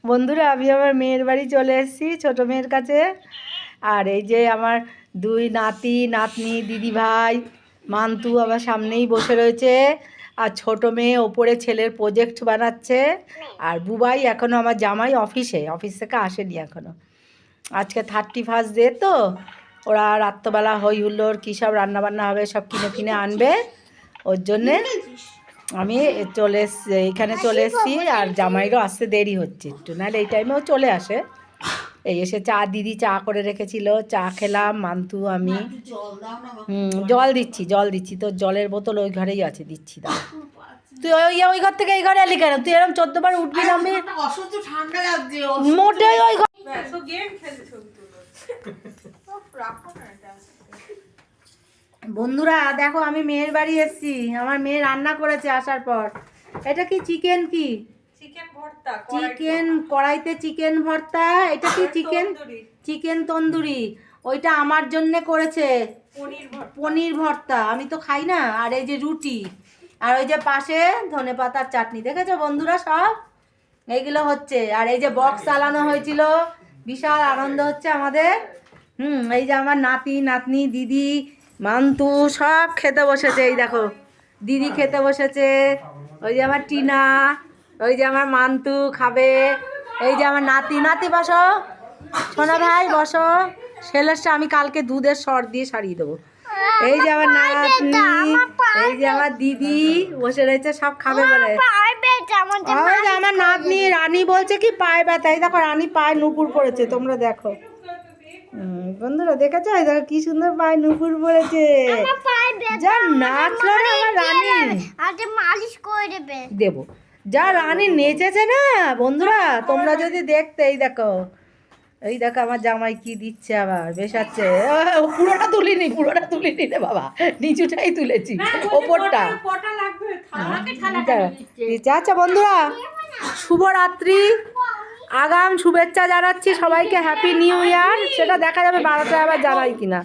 বন্ধুরা আমি আমার মেয়ের বাড়ি চলে এসেছি ছোটো মেয়ের কাছে। আর এই যে আমার দুই নাতি নাতনি দিদি ভাই মান্তু আমার সামনেই বসে রয়েছে। আর ছোটো মেয়ে ওপরে ছেলের প্রজেক্ট বানাচ্ছে। আর বুবাই এখনও আমার জামাই অফিস থেকে আসেনি এখনও। আজকে 31 ডে তো ওরা রাত্রবেলা হই হুল্লোড় কী সব রান্নাবান্না হবে সব কিনে আনবে। ওর জন্যে আমি এইখানে চলে এসেছি। আর জামাইরও আসতে দেরি হচ্ছে একটু, নাহলে এই টাইমেও চলে আসে। এই এসে দিদি চা করে রেখেছিল, চা খেলাম মান্তু আমি। জল দিচ্ছি তোর জলের বোতল ওই ঘরেই আছে, দিচ্ছি দাও। তুই ওই ঘর থেকে এই ঘরে এলি কেন? তুই এরকম 14 বার উঠবি নামবি। মোটেই ওই ঘর। বন্ধুরা দেখো আমি মেয়ের বাড়ি এসেছি, আমার মেয়ে রান্না করেছে আসার পর। এটা কি চিকেন? কি চিকেন কড়াইতে চিকেন ভর্তা। এটা কি চিকেন তন্দুরি। ওইটা আমার জন্যে করেছে পনির ভর্তা, আমি তো খাই না। আর এই যে রুটি, আর ওই যে পাশে ধনেপাতার চাটনি। দেখেছো বন্ধুরা সব এইগুলো হচ্ছে। আর এই যে বক্স চালানো হয়েছিল, বিশাল আনন্দ হচ্ছে আমাদের। এই যে আমার নাতি নাতনি দিদি মান্তু সব খেতে বসেছে। এই দেখো দিদি খেতে বসেছে, ওই যে আমার টিনা, ওই যে আমার মান্তু খাবে, এই যে আমার নাতি বসো সোনা ভাই বসো। সেলেসটা আমি কালকে দুধের সর দিয়ে সারিয়ে দেবো। এই যে আমার নাতনি, এই যে আমার দিদি বসে রয়েছে সব খাবে বলে। আমার নাতনি রানী বলছে কি পায়ে ব্যথা। এই দেখো রানী পায়ে নুপুর পড়েছে, তোমরা দেখো। বন্ধুরা দেখেছো? এই দেখো কি সুন্দর পায়ে নুপুর পড়েছে। যা নাচলো না আমার রানী, মালিশ করে দেবো। যা রানী নেচেছে না বন্ধুরা, তোমরা যদি দেখতে। এই দেখো আমার জামাই কি দিচ্ছে, আবার বেশাচ্ছে। পুরোটা তুলিনি রে বাবা, নিচুটাই তুলেছি, ওপরটা। আচ্ছা বন্ধুরা শুভরাত্রি, আগাম শুভেচ্ছা জানাচ্ছি সবাইকে, হ্যাপি নিউ ইয়ার। সেটা দেখা যাবে 12টায় আবার জানাই কিনা।